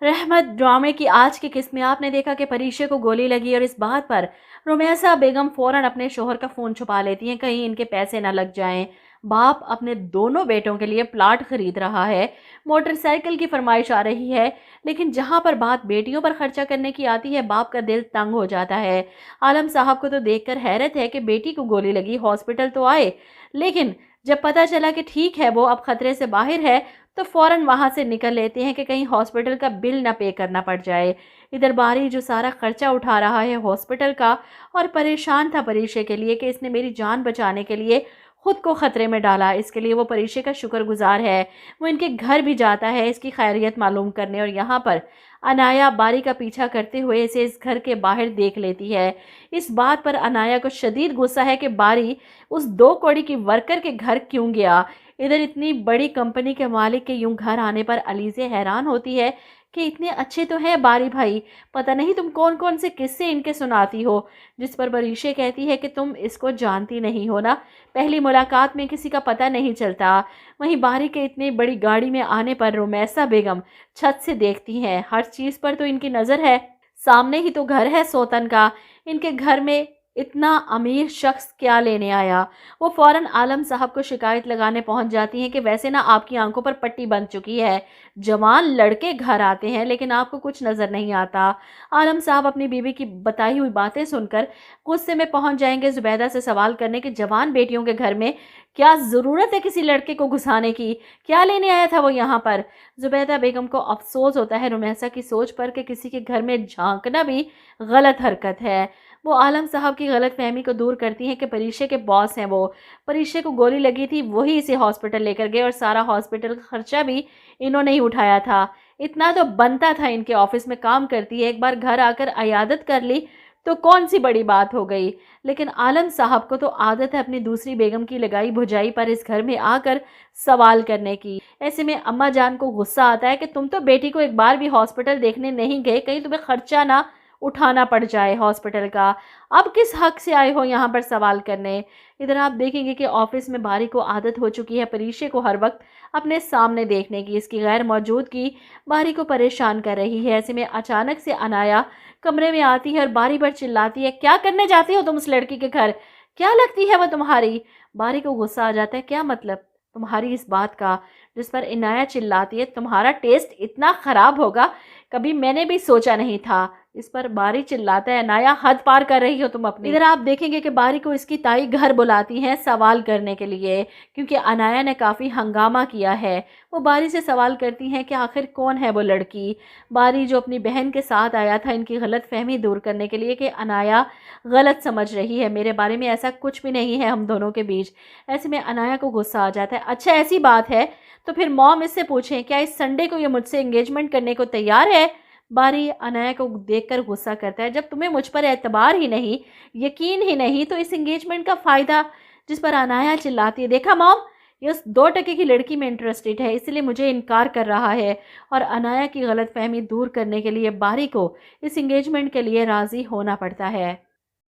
रहमत ड्रामे की आज की किस्त में आपने देखा कि परीशे को गोली लगी और इस बात पर रुमैसा बेगम फौरन अपने शोहर का फ़ोन छुपा लेती हैं, कहीं इनके पैसे ना लग जाएं। बाप अपने दोनों बेटों के लिए प्लाट खरीद रहा है, मोटरसाइकिल की फरमाइश आ रही है, लेकिन जहां पर बात बेटियों पर खर्चा करने की आती है बाप का दिल तंग हो जाता है। आलम साहब को तो देखकर हैरत है कि बेटी को गोली लगी, हॉस्पिटल तो आए, लेकिन जब पता चला कि ठीक है वो अब खतरे से बाहर है तो फौरन वहां से निकल लेते हैं कि कहीं हॉस्पिटल का बिल ना पे करना पड़ जाए। इधर बारी जो सारा खर्चा उठा रहा है हॉस्पिटल का और परेशान था परीशे के लिए कि इसने मेरी जान बचाने के लिए खुद को खतरे में डाला, इसके लिए वो परीशे का शुक्रगुजार है। वो इनके घर भी जाता है इसकी खैरियत मालूम करने और यहाँ पर अनाया बारी का पीछा करते हुए इसे इस घर के बाहर देख लेती है। इस बात पर अनाया को शदीद गुस्सा है कि बारी उस 2 कौड़ी की वर्कर के घर क्यों गया। इधर इतनी बड़ी कंपनी के मालिक के यूं घर आने पर अलीज़े हैरान होती है कि इतने अच्छे तो हैं बारी भाई, पता नहीं तुम कौन कौन से किस्से इनके सुनाती हो। जिस पर परीशे कहती है कि तुम इसको जानती नहीं हो ना, पहली मुलाकात में किसी का पता नहीं चलता। वहीं बारी के इतनी बड़ी गाड़ी में आने पर रुमैसा बेगम छत से देखती हैं, हर चीज़ पर तो इनकी नज़र है, सामने ही तो घर है सोतन का, इनके घर में इतना अमीर शख्स क्या लेने आया। वो फौरन आलम साहब को शिकायत लगाने पहुंच जाती हैं कि वैसे ना आपकी आंखों पर पट्टी बंध चुकी है, जवान लड़के घर आते हैं लेकिन आपको कुछ नज़र नहीं आता। आलम साहब अपनी बीवी की बताई हुई बातें सुनकर गुस्से में पहुंच जाएंगे जुबैदा से सवाल करने कि जवान बेटियों के घर में क्या ज़रूरत है किसी लड़के को घुसाने की, क्या लेने आया था वो यहाँ पर। जुबैदा बेगम को अफसोस होता है रुमैसा की सोच पर कि किसी के घर में झांकना भी गलत हरकत है। वो आलम साहब की गलत फहमी को दूर करती हैं कि परीशे के बॉस हैं वो, परीशे को गोली लगी थी वही इसे हॉस्पिटल लेकर गए और सारा हॉस्पिटल का खर्चा भी इन्होंने ही उठाया था। इतना तो बनता था, इनके ऑफिस में काम करती है, एक बार घर आकर अयादत कर ली तो कौन सी बड़ी बात हो गई। लेकिन आलम साहब को तो आदत है अपनी दूसरी बेगम की लगाई भुजाई पर इस घर में आकर सवाल करने की। ऐसे में अम्मा जान को गुस्सा आता है कि तुम तो बेटी को एक बार भी हॉस्पिटल देखने नहीं गए, कहीं तुम्हें खर्चा ना उठाना पड़ जाए हॉस्पिटल का, अब किस हक से आए हो यहाँ पर सवाल करने। इधर आप देखेंगे कि ऑफिस में बारी को आदत हो चुकी है परीशे को हर वक्त अपने सामने देखने की, इसकी गैर मौजूदगी बारी को परेशान कर रही है। ऐसे में अचानक से अनाया कमरे में आती है और बारी पर चिल्लाती है, क्या करने जाती हो तुम उस लड़की के घर, क्या लगती है वो तुम्हारी। बारी को गुस्सा आ जाता है, क्या मतलब तुम्हारी इस बात का। जिस पर इनाया चिल्लाती है, तुम्हारा टेस्ट इतना खराब होगा कभी मैंने भी सोचा नहीं था। इस पर बारी चिल्लाता है, अनाया हद पार कर रही हो तुम अपनी। इधर आप देखेंगे कि बारी को इसकी ताई घर बुलाती हैं सवाल करने के लिए, क्योंकि अनाया ने काफ़ी हंगामा किया है। वो बारी से सवाल करती हैं कि आखिर कौन है वो लड़की। बारी जो अपनी बहन के साथ आया था इनकी गलत फहमी दूर करने के लिए कि अनाया गलत समझ रही है, मेरे बारे में ऐसा कुछ भी नहीं है हम दोनों के बीच। ऐसे में अनाया को गुस्सा आ जाता है, अच्छा ऐसी बात है तो फिर मॉम इससे पूछें क्या इस संडे को ये मुझसे एंगेजमेंट करने को तैयार है। बारी अनाया को देखकर गुस्सा करता है, जब तुम्हें मुझ पर एतबार ही नहीं, यकीन ही नहीं तो इस एंगेजमेंट का फ़ायदा। जिस पर अनाया चिल्लाती है, देखा मॉम ये उस 2 टके की लड़की में इंटरेस्टेड है इसलिए मुझे इनकार कर रहा है। और अनाया की गलतफहमी दूर करने के लिए बारी को इस एंगेजमेंट के लिए राज़ी होना पड़ता है।